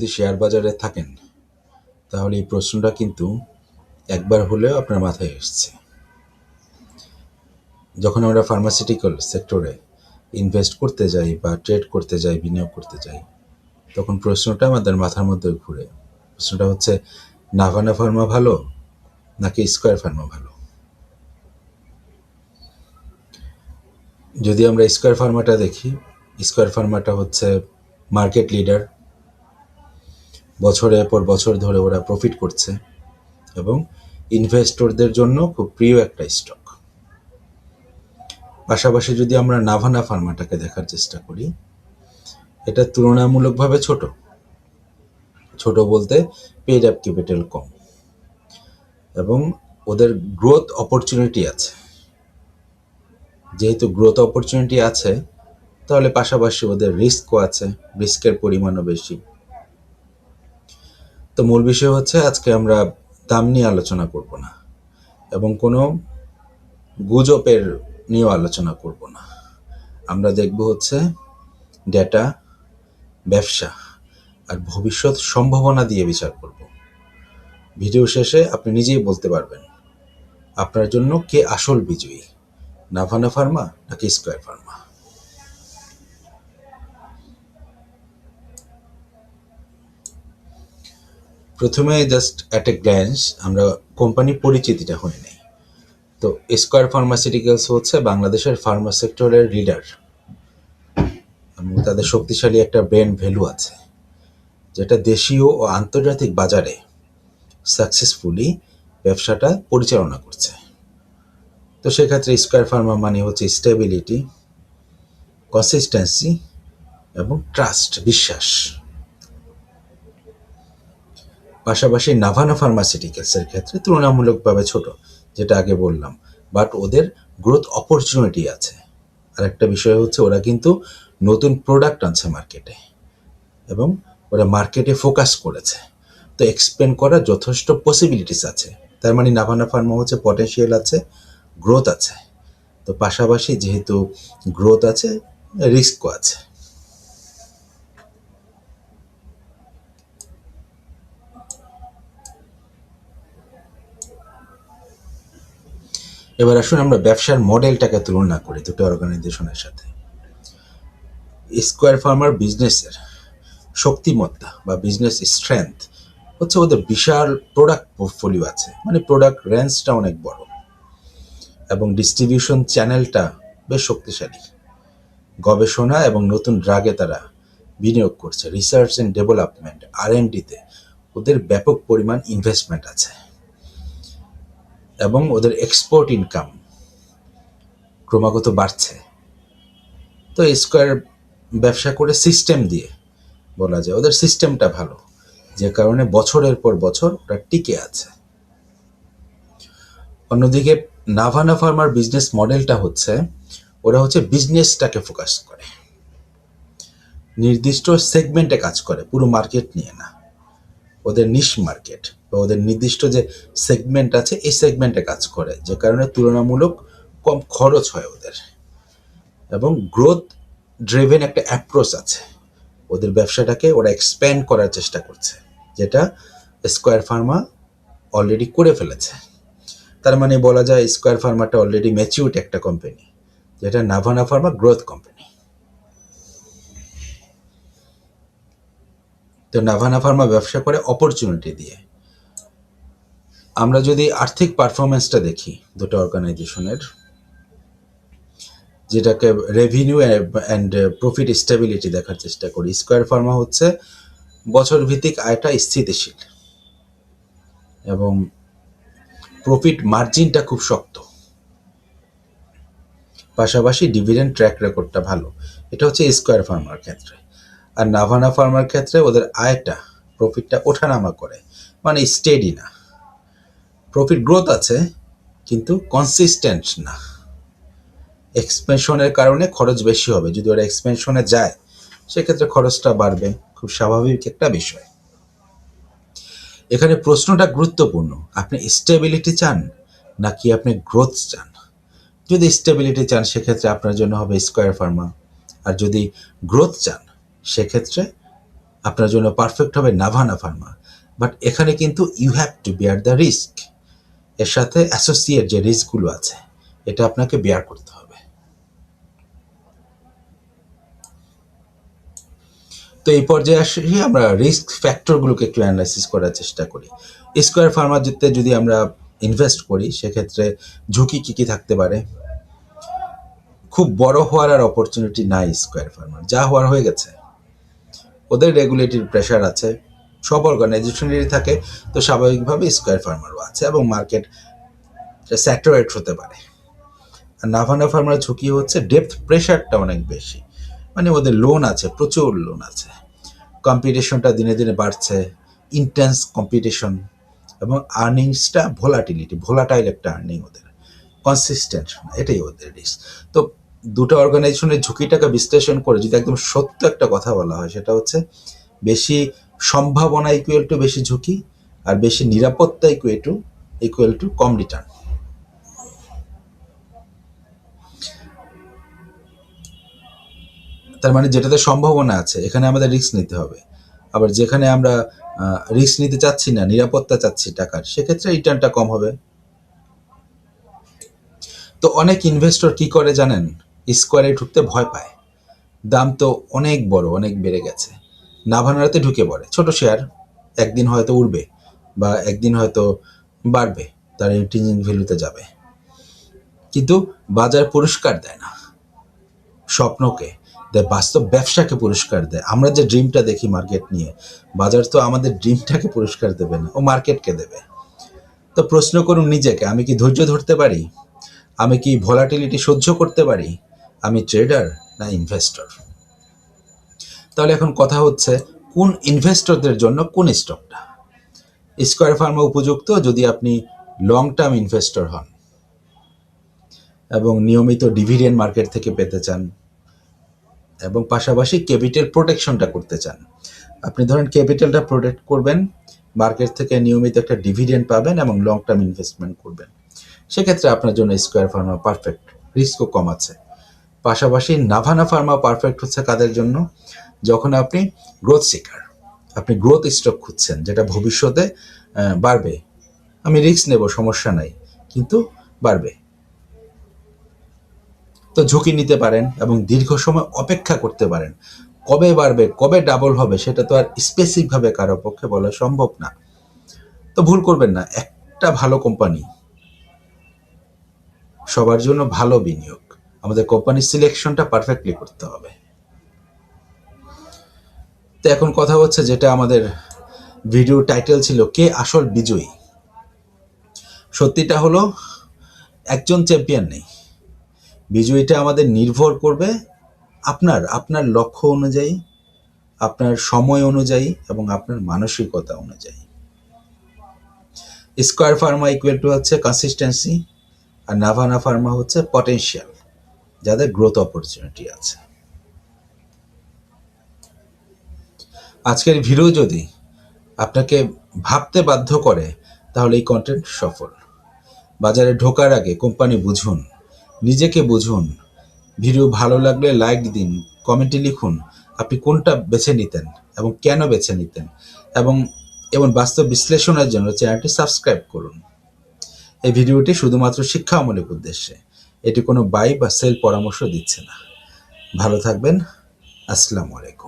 যদি শেয়ার বাজারে থাকেন তাহলে এই প্রশ্নটা কিন্তু একবার হলেও আপনার মাথায় এসছে। যখন আমরা ফার্মাসিউটিক্যাল সেক্টরে ইনভেস্ট করতে যাই বা ট্রেড করতে যাই, বিনিয়োগ করতে যাই, তখন প্রশ্নটা আমাদের মাথার মধ্যে ঘুরে। প্রশ্নটা হচ্ছে, নাভানা ফার্মা ভালো নাকি স্কয়ার ফার্মা ভালো? যদি আমরা স্কয়ার ফার্মাটা দেখি, স্কয়ার ফার্মাটা হচ্ছে মার্কেট লিডার, বছরের পর বছর ধরে ওরা প্রফিট করছে এবং ইনভেস্টরদের জন্য খুব প্রিয় একটা স্টক। পাশাপাশি যদি আমরা নাভানা ফার্মাটাকে দেখার চেষ্টা করি, এটা তুলনামূলকভাবে ছোট বলতে পেড আপ ক্যাপিটাল কম, এবং ওদের গ্রোথ অপরচুনিটি আছে। যেহেতু গ্রোথ অপরচুনিটি আছে, তাহলে পাশাপাশি ওদের রিস্কও আছে, রিস্কের পরিমাণও বেশি। তো মূল বিষয় হচ্ছে, আজকে আমরা দাম নিয়ে আলোচনা করব না এবং কোনো গুজবের নিয়েও আলোচনা করব না। আমরা দেখব হচ্ছে ডেটা, ব্যবসা আর ভবিষ্যৎ সম্ভাবনা দিয়ে বিচার করব। ভিডিও শেষে আপনি নিজেই বলতে পারবেন আপনার জন্য কে আসল বিজয়ী, নাভানা ফার্মা নাকি স্কয়ার ফার্মা। প্রথমে জাস্ট অ্যাট এ গ্ল্যান্স আমরা কোম্পানি পরিচিতিটা হয়ে নেই। তো স্কয়ার ফার্মাসিউটিক্যালস হচ্ছে বাংলাদেশের ফার্মা সেক্টরের লিডার এবং তাদের শক্তিশালী একটা ব্র্যান্ড ভ্যালু আছে, যেটা দেশীয় ও আন্তর্জাতিক বাজারে সাকসেসফুলি ব্যবসাটা পরিচালনা করছে। তো সেক্ষেত্রে স্কয়ার ফার্মা মানে হচ্ছে স্টেবিলিটি, কনসিস্টেন্সি এবং ট্রাস্ট, বিশ্বাস। পাশাপাশি নাভানা ফার্মাসিউটিক্যালসের ক্ষেত্রে তুলনামূলকভাবে ছোট, যেটা আগে বললাম, বাট ওদের গ্রোথ অপরচুনিটি আছে। আর একটা বিষয় হচ্ছে, ওরা কিন্তু নতুন প্রোডাক্ট আনছে মার্কেটে এবং ওরা মার্কেটে ফোকাস করেছে। তো এক্সপ্যান্ড করার যথেষ্ট পসিবিলিটিস আছে। তার মানে নাভানা ফার্মা হচ্ছে পটেনশিয়াল আছে, গ্রোথ আছে। তো পাশাপাশি যেহেতু গ্রোথ আছে, রিস্কও আছে। এবার আসুন আমরা ব্যবসার মডেলটাকে তুলনা করি দুটো অর্গানাইজেশনের সাথে। স্কয়ার ফার্মার বিজনেসের শক্তিমত্তা বা বিজনেস স্ট্রেংথ হচ্ছে ওদের বিশাল প্রোডাক্ট পোর্টফোলিও আছে, মানে প্রোডাক্ট রেঞ্জটা অনেক বড় এবং ডিস্ট্রিবিউশন চ্যানেলটা বেশ শক্তিশালী। গবেষণা এবং নতুন ড্রাগে তারা বিনিয়োগ করছে, রিসার্চ অ্যান্ড ডেভেলপমেন্ট, R&Dতে ওদের ব্যাপক পরিমাণ ইনভেস্টমেন্ট আছে এবং ওদের এক্সপোর্ট ইনকাম ক্রমাগত বাড়ছে। তো স্কয়ার ব্যবসা করে সিস্টেম দিয়ে, বলা যায় ওদের সিস্টেমটা ভালো, যে কারণে বছরের পর বছর ওরা টিকে আছে। অন্যদিকে নাভানা ফার্মার বিজনেস মডেলটা হচ্ছে, ওরা হচ্ছে বিজনেসটাকে ফোকাস করে, নির্দিষ্ট সেগমেন্টে কাজ করে, পুরো মার্কেট নিয়ে না। ওদের নিশ মার্কেট বা ওদের নির্দিষ্ট যে সেগমেন্ট আছে, এই সেগমেন্টে কাজ করে, যে কারণে তুলনামূলক কম খরচ হয় ওদের এবং গ্রোথ ড্রিভেন একটা অ্যাপ্রোচ আছে। ওদের ব্যবসাটাকে ওরা এক্সপ্যান্ড করার চেষ্টা করছে, যেটা স্কয়ার ফার্মা অলরেডি করে ফেলেছে। তার মানে বলা যায় স্কয়ার ফার্মাটা অলরেডি ম্যাচিউরড একটা কোম্পানি, যেটা নাভানা ফার্মা গ্রোথ কোম্পানি। তো নাভানা ফার্মা ব্যবসা করে অপরচুনিটি দিয়ে। আমরা যদি আর্থিক পারফরমেন্সটা দেখি দুটো অর্গানাইজেশনের, যেটাকে রেভিনিউ অ্যান্ড প্রফিট স্টেবিলিটি দেখার চেষ্টা করি, স্কয়ার ফার্মা হচ্ছে বছর ভিত্তিক আয়টা স্থিতিশীল এবং প্রফিট মার্জিনটা খুব শক্ত, পাশাপাশি ডিভিডেন্ড ট্র্যাক রেকর্ডটা ভালো। এটা হচ্ছে স্কয়ার ফার্মার ক্ষেত্রে। আর নাভানা ফার্মার ক্ষেত্রে ওদের আয়টা, প্রফিটটা ওঠানামা করে, মানে স্টেডি না। প্রফিট গ্রোথ আছে কিন্তু কনসিস্টেন্ট না। এক্সপেনশনের কারণে খরচ বেশি হবে, যদি ওরা এক্সপেনশনে যায় সেক্ষেত্রে খরচটা বাড়বে, খুব স্বাভাবিক একটা বিষয়। এখানে প্রশ্নটা গুরুত্বপূর্ণ, আপনি স্টেবিলিটি চান নাকি আপনি গ্রোথ চান? যদি স্টেবিলিটি চান সেক্ষেত্রে আপনার জন্য হবে স্কয়ার ফার্মা, আর যদি গ্রোথ চান সেক্ষেত্রে আপনার জন্য পারফেক্ট হবে নাভানা ফার্মা। বাট এখানে কিন্তু you have to bear the risk. এর সাথে অ্যাসোসিয়েট যে রিস্কগুলো আছে এটা আপনাকে বেয়ার করতে হবে। তো এই পর্যায়ে আসি আমরা রিস্ক ফ্যাক্টরগুলোকে একটু অ্যানালাইসিস করার চেষ্টা করি। স্কয়ার ফার্মাতে যদি আমরা ইনভেস্ট করি সেক্ষেত্রে ঝুঁকি কী কী থাকতে পারে? খুব বড় হওয়ার আর অপরচুনিটি নাই স্কয়ার ফার্মার, যা হওয়ার হয়ে গেছে। ওদের রেগুলেটরি প্রেশার আছে, সব অর্গানাইজেশনেরই থাকে, তো স্বাভাবিকভাবে স্কয়ার ফার্মারও আছে এবং মার্কেট স্যাচুরেট হতে পারে। আর নাভানা ফার্মার ঝুঁকি হচ্ছে ডেপথ প্রেশারটা অনেক বেশি, মানে ওদের লোন আছে, প্রচুর লোন আছে, কম্পিটিশনটা দিনে দিনে বাড়ছে, ইন্টেন্স কম্পিটিশন, এবং আর্নিংসটা ভোলাটাইল একটা আর্নিং ওদের, কনসিস্টেন্ট, এটাই ওদের রিস্ক। তো দুটো অর্গানাইজেশনের ঝুঁকিটাকে বিশ্লেষণ করে যদি একদম সত্য একটা কথা বলা হয় সেটা হচ্ছে বেশি সম্ভাবনা ইকুয়াল টু বেশি ঝুঁকি, আর বেশি নিরাপত্তা ইকুয়াল টু কম রিটার্ন। তার মানে যেটাতে সম্ভাবনা আছে এখানে আমাদের রিস্ক নিতে হবে, আবার যেখানে আমরা রিস্ক নিতে চাচ্ছি না, নিরাপত্তা চাচ্ছি টাকার, সেক্ষেত্রে রিটার্নটা কম হবে। তো অনেক ইনভেস্টর কি করে জানেন? স্কোয়ারে ঢুকতে ভয় পায়, দাম তো অনেক বড়, অনেক বেড়ে গেছে, নাভানারাতে ঢুকে পড়ে। ছোট শেয়ার, একদিন হয়তো উঠবে বা একদিন হয়তো বাড়বে, তার ইন্ট্রিনসিক ভ্যালুতে যাবে, কিন্তু বাজার পুরস্কার দেয় না স্বপ্নকে, দেয় বাস্তব ব্যবসাকে পুরস্কার দেয়। আমরা যে ড্রিমটা দেখি মার্কেট নিয়ে, বাজার তো আমাদের ড্রিমটাকে পুরস্কার দেবে না, ও মার্কেটকে দেবে। তো প্রশ্ন করুন নিজেকে, আমি কি ধৈর্য ধরতে পারি? আমি কি ভলাটিলিটি সহ্য করতে পারি? আমি ট্রেডার না ইনভেস্টর? তাহলে এখন কথা হচ্ছে কোন ইনভেস্টরদের জন্য কোন স্টকটা? স্কয়ার ফার্মা উপযুক্ত যদি আপনি লং টার্ম ইনভেস্টর হন এবং নিয়মিত ডিভিডেন্ড মার্কেট থেকে পেতে চান এবং পাশাপাশি ক্যাপিটাল প্রোটেকশনটা করতে চান। আপনি ধরেন ক্যাপিটালটা প্রোটেক্ট করবেন, মার্কেট থেকে নিয়মিত একটা ডিভিডেন্ড পাবেন এবং লং টার্ম ইনভেস্টমেন্ট করবেন, সেক্ষেত্রে আপনার জন্য স্কয়ার ফার্মা পারফেক্ট, রিস্কও কম আছে। পাশাপাশি নাভানা ফার্মা পারফেক্ট হচ্ছে কাদের জন্য? যখন আপনি গ্রোথ সিকার, আপনি গ্রোথ স্টক খুঁজছেন যেটা ভবিষ্যতে বাড়বে, আমি রিস্ক নেব সমস্যা নাই, কিন্তু বাড়বে, তো ঝুঁকি নিতে পারেন এবং দীর্ঘ সময় অপেক্ষা করতে পারেন। কবে বাড়বে, কবে ডাবল হবে, সেটা তো আর স্পেসিফিকভাবে কারো পক্ষে বলা সম্ভব না। তো ভুল করবেন না, একটা ভালো কোম্পানি সবার জন্য ভালো বিনিয়োগ, আমাদের কোম্পানির সিলেকশনটা পারফেক্টলি করতে হবে। তো এখন কথা হচ্ছে, যেটা আমাদের ভিডিও টাইটেল ছিল, কে আসল বিজয়ী? সত্যিটা হলো একজন চ্যাম্পিয়ন নেই, বিজয়ীটা আমাদের নির্ভর করবে আপনার লক্ষ্য অনুযায়ী, আপনার সময় অনুযায়ী এবং আপনার মানসিকতা অনুযায়ী। স্কয়ার ফার্মা ইকুয়াল টু হচ্ছে কনসিস্টেন্সি, আর নাভানা ফার্মা হচ্ছে পটেনশিয়াল, যাদের গ্রোথ অপরচুনিটি আছে। আজকের ভিডিও যদি আপনাকে ভাবতে বাধ্য করে তাহলে এই কন্টেন্ট সফল। বাজারে ঢোকার আগে কোম্পানি বুঝুন, নিজেকে বুঝুন। ভিডিও ভালো লাগলে লাইক দিন, কমেন্টে লিখুন আপনি কোনটা বেছে নিতেন এবং কেন বেছে নিতেন, এবং বাস্তব বিশ্লেষণের জন্য চ্যানেলটি সাবস্ক্রাইব করুন। এই ভিডিওটি শুধুমাত্র শিক্ষামূলক উদ্দেশ্যে, এটি কোনো বাই বা সেল পরামর্শ দিচ্ছে না। ভালো থাকবেন, আসসালামু আলাইকুম।